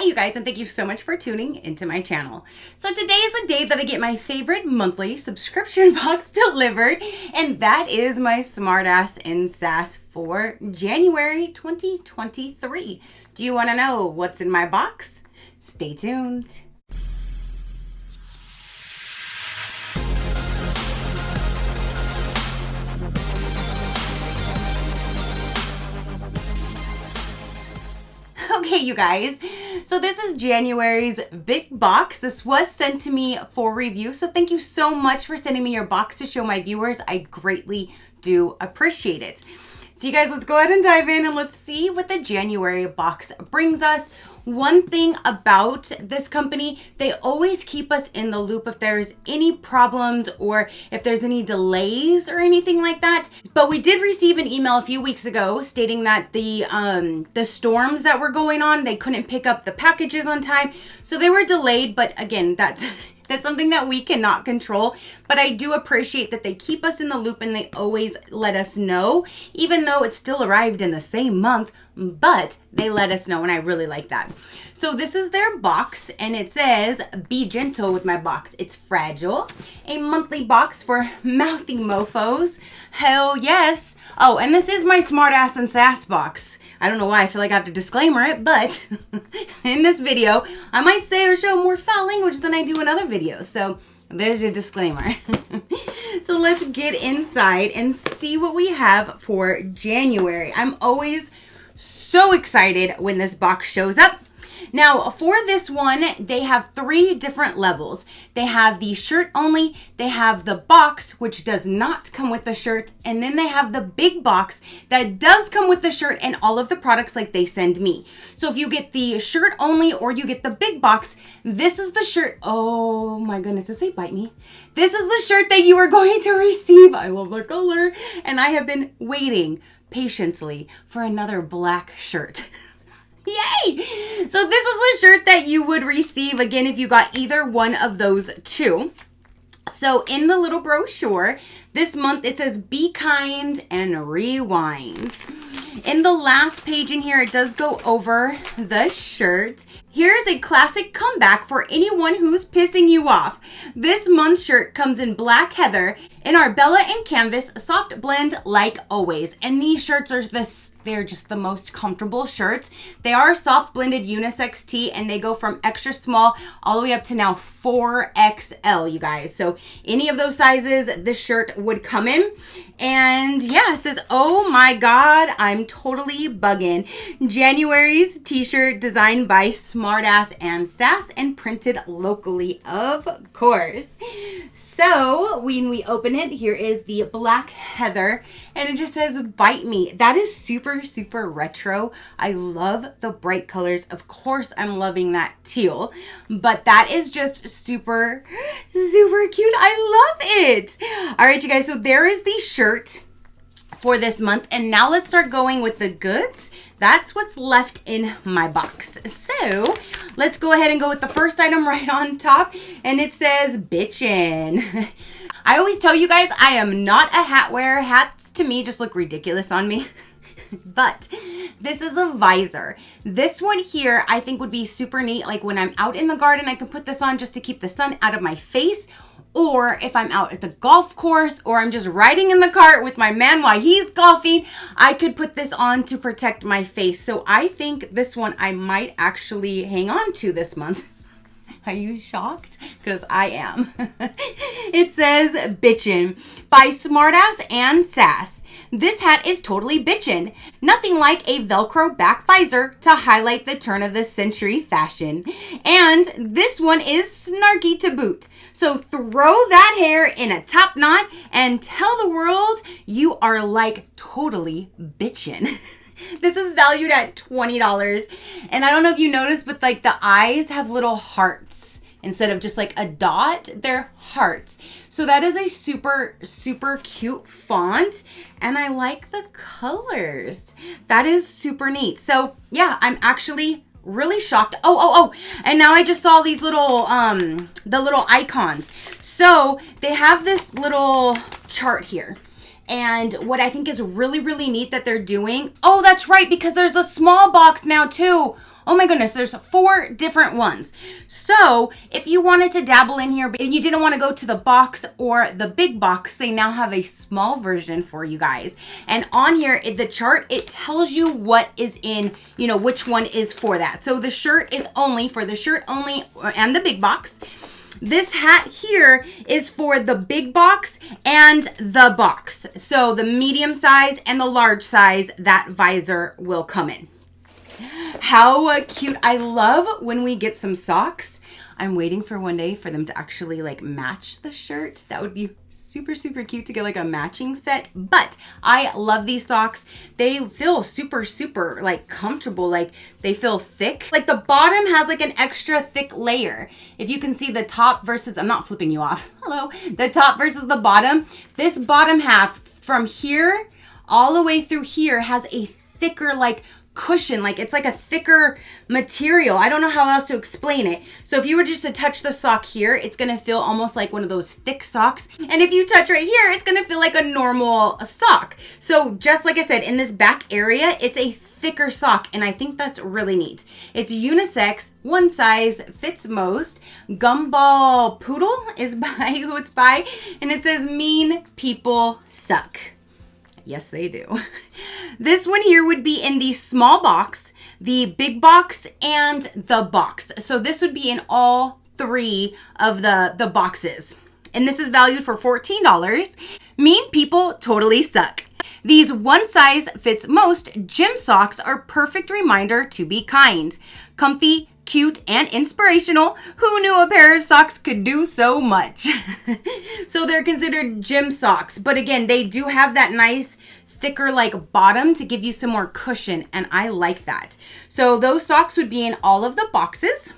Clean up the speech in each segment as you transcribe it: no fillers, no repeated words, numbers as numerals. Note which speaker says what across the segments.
Speaker 1: you guys, and thank you so much for tuning into my channel. So today is the day that I get my favorite monthly subscription box delivered, and that is my Smartass Sass for January 2023. Do you want to know what's in my box? Stay tuned. Okay, you guys, so this is January's big box. This was sent to me for review, so thank you so much for sending me your box to show my viewers. I greatly do appreciate it. So you guys, let's go ahead and dive in and let's see what the January box brings us. One thing about this company, they always keep us in the loop if there's any problems or if there's any delays or anything like that. But we did receive an email a few weeks ago stating that the storms that were going on, they couldn't pick up the packages on time. So they were delayed, but again, that's something that we cannot control. But I do appreciate that they keep us in the loop and they always let us know, even though it still arrived in the same month, but they let us know, and I really like that. So this is their box, and it says, be gentle with my box. It's fragile. A monthly box for mouthy mofos. Hell yes. Oh, and this is my Smartass Sass box. I don't know why I feel like I have to disclaimer it, but in this video, I might say or show more foul language than I do in other videos. So there's your disclaimer. So let's get inside and see what we have for January. I'm always so excited when this box shows up. Now, for this one, they have 3 different levels. They have the shirt only, they have the box, which does not come with the shirt, and then they have the big box that does come with the shirt and all of the products like they send me. So if you get the shirt only or you get the big box, this is the shirt. Oh my goodness, does they bite me? This is the shirt that you are going to receive. I love the color, and I have been waiting patiently for another black shirt. Yay! So this is the shirt that you would receive, again, if you got either one of those 2. So in the little brochure, this month it says, be kind and rewind. In the last page in here, it does go over the shirt. Here's a classic comeback for anyone who's pissing you off. This month's shirt comes in Black Heather in our Bella and Canvas soft blend like always. And these shirts are they're just the most comfortable shirts. They are soft blended unisex tee, and they go from extra small all the way up to now 4XL, you guys. So any of those sizes this shirt would come in. And yeah, it says, oh my God, I'm totally bugging. January's t-shirt designed by Smartass Sass and printed locally, of course. So when we open it, here is the Black Heather, and it just says, bite me. That is super, super retro. I love the bright colors. Of course, I'm loving that teal, but that is just super, super cute. I love it. All right, you guys, so there is the shirt for this month, and now let's start going with the goods. That's what's left in my box. So let's go ahead and go with the first item right on top, and it says bitchin'. I always tell you guys I am not a hat wearer. Hats to me just look ridiculous on me. But this is a visor. This one here I think would be super neat. Like when I'm out in the garden, I can put this on just to keep the sun out of my face. Or if I'm out at the golf course or I'm just riding in the cart with my man while he's golfing, I could put this on to protect my face. So I think this one I might actually hang on to this month. Are you shocked? Because I am. It says bitchin' by Smartass Sass. This hat is totally bitchin'. Nothing like a Velcro back visor to highlight the turn of the century fashion. And this one is snarky to boot. So throw that hair in a top knot and tell the world you are like totally bitchin'. This is valued at $20. And I don't know if you noticed, but like the eyes have little hearts. Instead of just like a dot, they're hearts. So that is a super, super cute font. And I like the colors. That is super neat. So yeah, I'm actually really shocked. Oh. And now I just saw these little, the little icons. So they have this little chart here. And what I think is really, really neat that they're doing. Oh, that's right, because there's a small box now too. Oh my goodness, there's 4 different ones. So if you wanted to dabble in here, but you didn't want to go to the box or the big box, they now have a small version for you guys. And on here, the chart, it tells you what is in, you know, which one is for that. So the shirt is only for the shirt only and the big box. This hat here is for the big box and the box. So the medium size and the large size, that visor will come in. How cute. I love when we get some socks. I'm waiting for one day for them to actually like match the shirt. That would be super, super cute to get like a matching set. But I love these socks. They feel super, super like comfortable. Like they feel thick. Like the bottom has like an extra thick layer. If you can see the top versus, I'm not flipping you off. Hello. The top versus the bottom. This bottom half from here all the way through here has a thicker like cushion, like it's like a thicker material. I don't know how else to explain it. So if you were just to touch the sock here, it's gonna feel almost like one of those thick socks. And if you touch right here, it's gonna feel like a normal sock. So just like I said, in this back area, it's a thicker sock, and I think that's really neat. It's unisex, one size fits most. Gumball Poodle is by who it's by, and it says mean people suck. Yes, they do. This one here would be in the small box, the big box, and the box. So this would be in all 3 of the boxes. And this is valued for $14. Mean people totally suck. These one size fits most gym socks are perfect reminder to be kind. Comfy, cute, and inspirational. Who knew a pair of socks could do so much? So they're considered gym socks, but again, they do have that nice thicker like bottom to give you some more cushion, and I like that. So those socks would be in all of the boxes.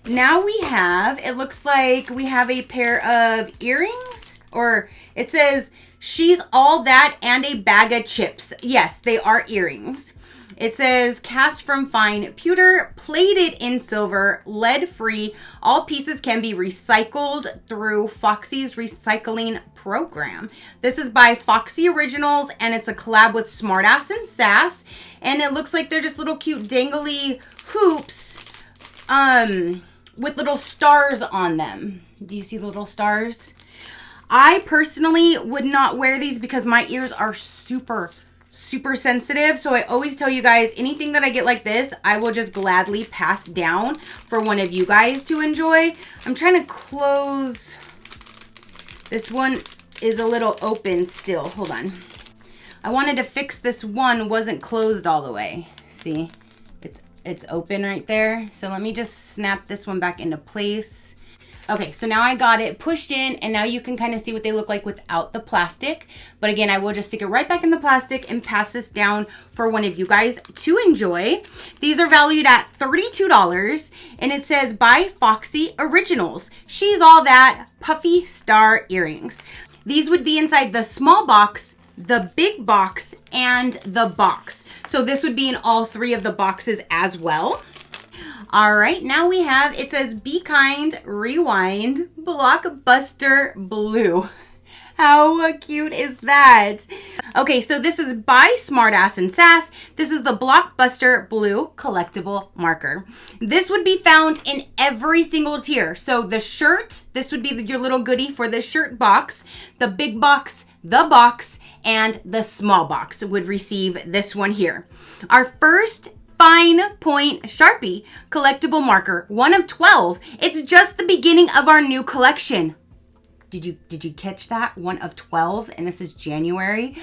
Speaker 1: Now we have, it looks like we have a pair of earrings, or it says she's all that and a bag of chips. Yes, they are earrings. It says cast from fine pewter, plated in silver, lead free. All pieces can be recycled through Foxy's recycling program. This is by Foxy Originals, and it's a collab with Smartass Sass. And it looks like they're just little cute dangly hoops with little stars on them. Do you see the little stars? I personally would not wear these because my ears are super sensitive. So I always tell you guys, anything that I get like this, I will just gladly pass down for one of you guys to enjoy. I'm trying to close. This one is a little open still. Hold on. I wanted to fix this one, wasn't closed all the way. See, it's open right there. So let me just snap this one back into place. Okay, so now I got it pushed in, and now you can kind of see what they look like without the plastic. But again, I will just stick it right back in the plastic and pass this down for one of you guys to enjoy. These are valued at $32, and it says by Foxy Originals. She's all that puffy star earrings. These would be inside the small box, the big box, and the box. So this would be in all 3 of the boxes as well. All right, now we have, it says Be Kind, Rewind, Blockbuster Blue. How cute is that? Okay, so this is by Smartass Sass. This is the Blockbuster Blue collectible marker. This would be found in every single tier. So the shirt, this would be your little goodie for the shirt box. The big box, the box, and the small box would receive this one here. Our first Fine Point Sharpie collectible marker, 1 of 12. It's just the beginning of our new collection. Did you catch that? 1 of 12, and this is January.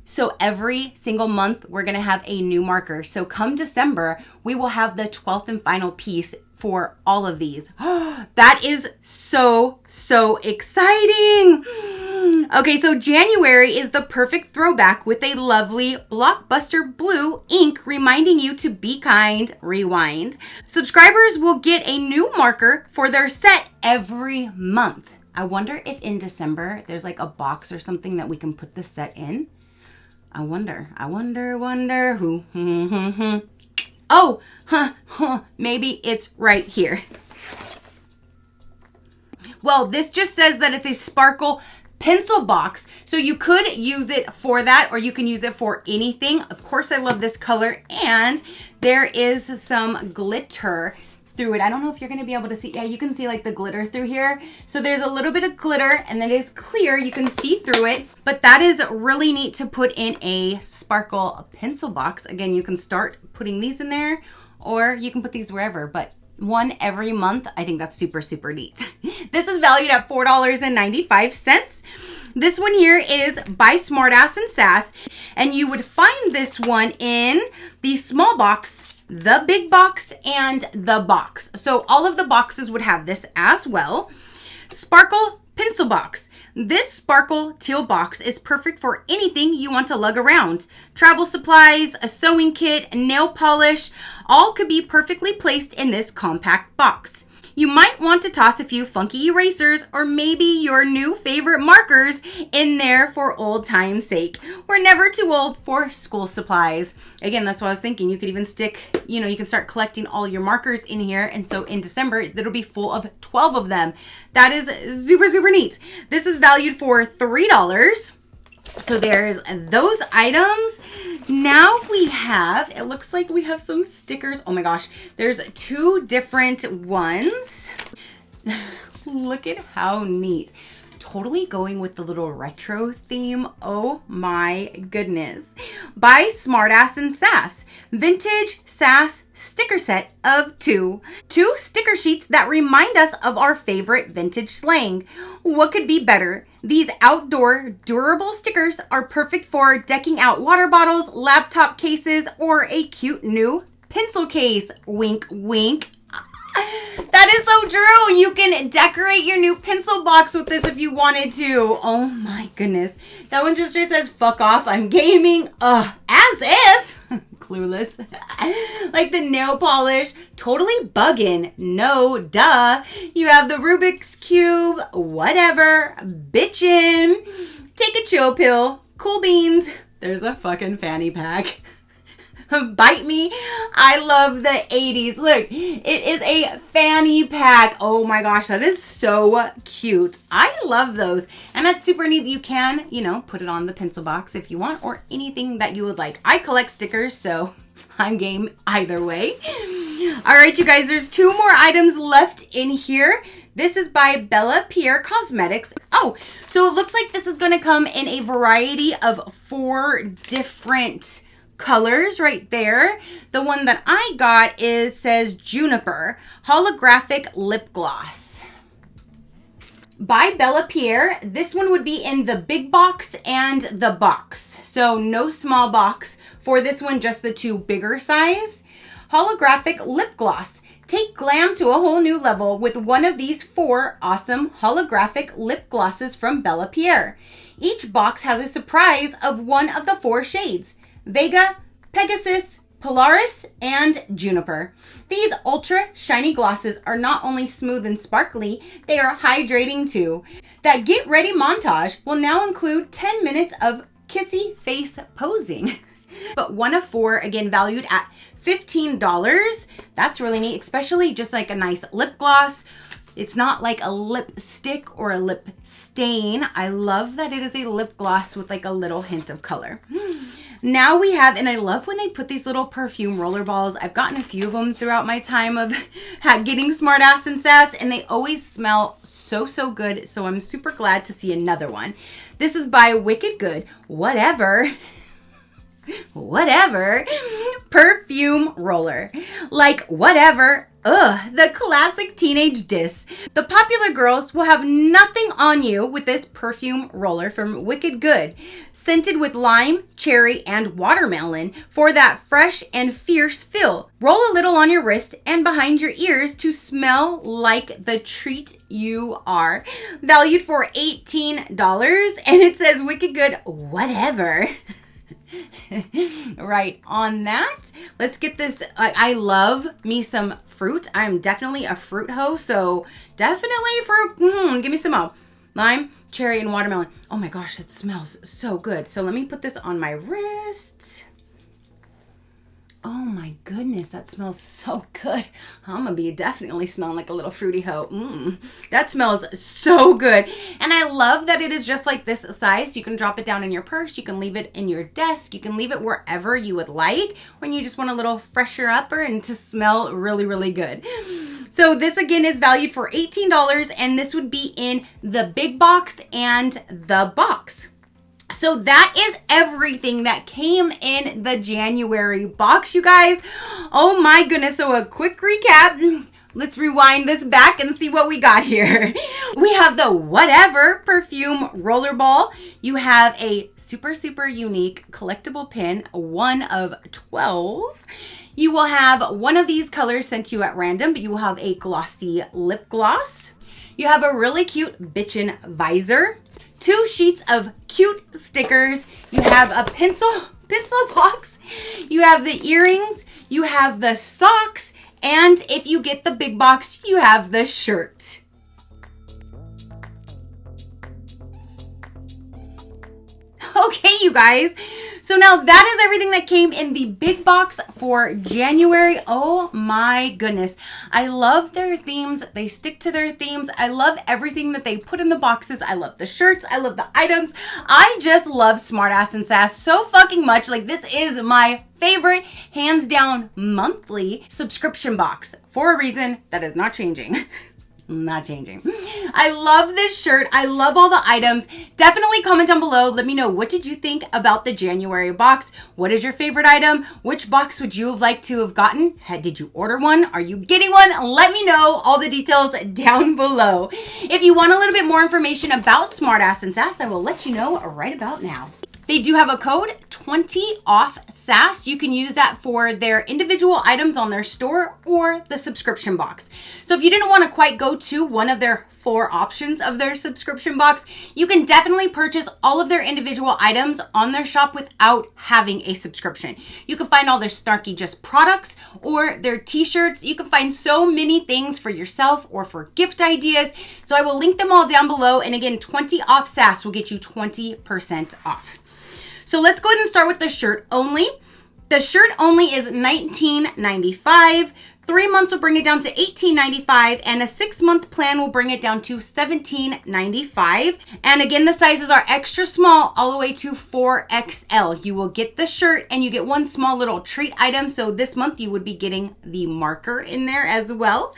Speaker 1: So every single month we're gonna have a new marker. So come December, we will have the 12th and final piece for all of these. That is so exciting. Okay, so January is the perfect throwback with a lovely Blockbuster Blue ink reminding you to be kind, rewind. Subscribers will get a new marker for their set every month. I wonder if in December there's like a box or something that we can put the set in. I wonder who. Oh, maybe it's right here. Well, this just says that it's a sparkle pencil box. So you could use it for that, or you can use it for anything. Of course, I love this color, and there is some glitter through it. I don't know if you're going to be able to see. Yeah, you can see like the glitter through here. So there's a little bit of glitter, and then it is clear. You can see through it, but that is really neat to put in a sparkle pencil box. Again, you can start putting these in there, or you can put these wherever, but one every month. I think that's super, super neat. This is valued at $4.95. This one here is by Smartass Sass, and you would find this one in the small box, the big box, and the box. So all of the boxes would have this as well. Sparkle pencil box. This sparkle teal box is perfect for anything you want to lug around. Travel supplies, a sewing kit, nail polish, all could be perfectly placed in this compact box. You might want to toss a few funky erasers or maybe your new favorite markers in there for old time's sake. We're never too old for school supplies. Again, that's what I was thinking. You could even stick, you know, you can start collecting all your markers in here. And so in December, it'll be full of 12 of them. That is super, super neat. This is valued for $3. So there's those items. Now we have, it looks like we have some stickers. Oh my gosh, there's two different ones. Look at how neat. Totally going with the little retro theme. Oh my goodness. By Smartass Sass. Vintage Sass sticker set of 2. 2 sticker sheets that remind us of our favorite vintage slang. What could be better? These outdoor durable stickers are perfect for decking out water bottles, laptop cases, or a cute new pencil case. Wink, wink. That is so true. You can decorate your new pencil box with this if you wanted to. Oh my goodness. That one just says, fuck off, I'm gaming. As if. Clueless. Like the nail polish, totally bugging. No, duh. You have the Rubik's Cube, whatever, bitchin'. Take a chill pill, cool beans. There's a fucking fanny pack. Bite me. I love the 80s. Look, it is a fanny pack. Oh my gosh, that is so cute. I love those. And that's super neat. You can, you know, put it on the pencil box if you want, or anything that you would like. I collect stickers, so I'm game either way. All right, you guys, there's 2 more items left in here. This is by Bella Pierre Cosmetics. Oh, so it looks like this is going to come in a variety of 4 different colors right there. The one that I got says Juniper holographic lip gloss by Bella Pierre. This one would be in the big box and the box, so no small box for this one, just the 2 bigger size. Holographic lip gloss. Take glam to a whole new level with one of these 4 awesome holographic lip glosses from Bella Pierre. Each box has a surprise of one of the 4 shades: Vega, Pegasus, Polaris, and Juniper. These ultra shiny glosses are not only smooth and sparkly, they are hydrating too. That get ready montage will now include 10 minutes of kissy face posing. But one of 4, again, valued at $15. That's really neat, especially just like a nice lip gloss. It's not like a lipstick or a lip stain. I love that it is a lip gloss with like a little hint of color. Now we have, and I love when they put these little perfume roller balls. I've gotten a few of them throughout my time of getting Smartass Sass, and they always smell so, so good. So I'm super glad to see another one. This is by Wicked Good, whatever perfume roller. Like whatever. Ugh, the classic teenage diss. The popular girls will have nothing on you with this perfume roller from Wicked Good. Scented with lime, cherry, and watermelon for that fresh and fierce feel. Roll a little on your wrist and behind your ears to smell like the treat you are. Valued for $18, and it says Wicked Good, whatever. Right on that. Let's get this. I love me some fruit. I'm definitely a fruit hoe, so definitely fruit. Give me some more. Lime, cherry, and watermelon. Oh my gosh, it smells so good. So let me put this on my wrist. Oh my goodness, that smells so good. I'm gonna be definitely smelling like a little fruity hoe. That smells so good. And I love that it is just like this size. You can drop it down in your purse. You can leave it in your desk. You can leave it wherever you would like when you just want a little fresher upper and to smell really, really good. So this again is valued for $18, and this would be in the big box and the box. So that is everything that came in the January box, you guys. Oh my goodness. So a quick recap. Let's rewind this back and see what we got here. We have the Whatever perfume rollerball. You have a super, super unique collectible pin, one of 12. You will have one of these colors sent to you at random, but you will have a glossy lip gloss. You have a really cute bitchin' visor. 2 sheets of cute stickers. You have a pencil box. You have the earrings. You have the socks. And if you get the big box, you have the shirt. Okay, you guys. So now that is everything that came in the big box for January. Oh my goodness. I love their themes. They stick to their themes. I love everything that they put in the boxes. I love the shirts. I love the items. I just love Smartass and Sass so fucking much. Like, this is my favorite, hands down, monthly subscription box for a reason that is not changing. Not changing. I love this shirt. I love all the items. Definitely comment down below. Let me know, what did you think about the January box? What is your favorite item? Which box would you have liked to have gotten? Did you order one? Are you getting one? Let me know all the details down below. If you want a little bit more information about Smartass and Sass, I will let you know right about now. They do have a code 20OFF-SASS. You can use that for their individual items on their store or the subscription box. So if you didn't want to quite go to one of their 4 options of their subscription box, you can definitely purchase all of their individual items on their shop without having a subscription. You can find all their snarky just products or their t-shirts. You can find so many things for yourself or for gift ideas. So I will link them all down below. And again, 20OFF-SASS will get you 20% off. So let's go ahead and start with the shirt only. The shirt only is $19.95. 3 months will bring it down to $18.95, and a 6-month plan will bring it down to $17.95. And again, the sizes are extra small all the way to 4XL. You will get the shirt and you get one small little treat item. So this month you would be getting the marker in there as well.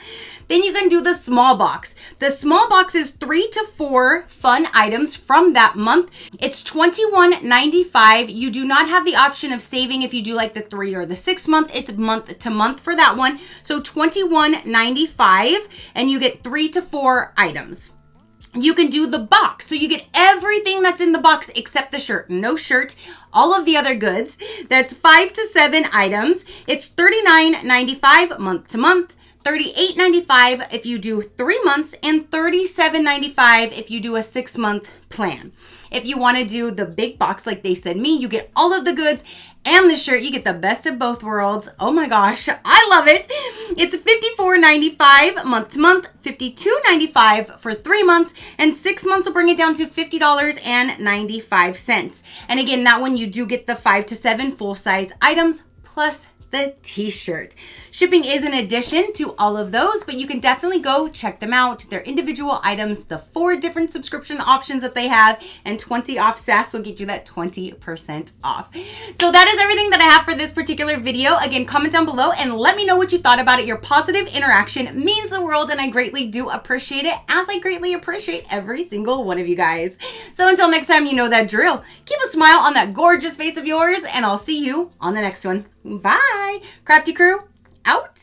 Speaker 1: Then you can do the small box. The small box is 3 to 4 fun items from that month. It's $21.95. You do not have the option of saving if you do like the 3 or the 6 month. It's month to month for that one. So $21.95, and you get 3 to 4 items. You can do the box. So you get everything that's in the box except the shirt. No shirt, all of the other goods. That's 5 to 7 items. It's $39.95 month to month. $38.95 if you do 3 months, and $37.95 if you do a 6-month plan. If you want to do the big box like they said me, you get all of the goods and the shirt. You get the best of both worlds. Oh my gosh, I love it. It's $54.95 month to month, $52.95 for 3 months, and 6 months will bring it down to $50.95. And again, that one you do get the 5 to 7 full-size items plus the t-shirt. Shipping is an addition to all of those, but you can definitely go check them out. They're individual items, the 4 different subscription options that they have, and 20OFF-SASS will get you that 20% off. So that is everything that I have for this particular video. Again, comment down below and let me know what you thought about it. Your positive interaction means the world, and I greatly do appreciate it, as I greatly appreciate every single one of you guys. So until next time, you know that drill. Keep a smile on that gorgeous face of yours, and I'll see you on the next one. Bye. Crafty crew, out.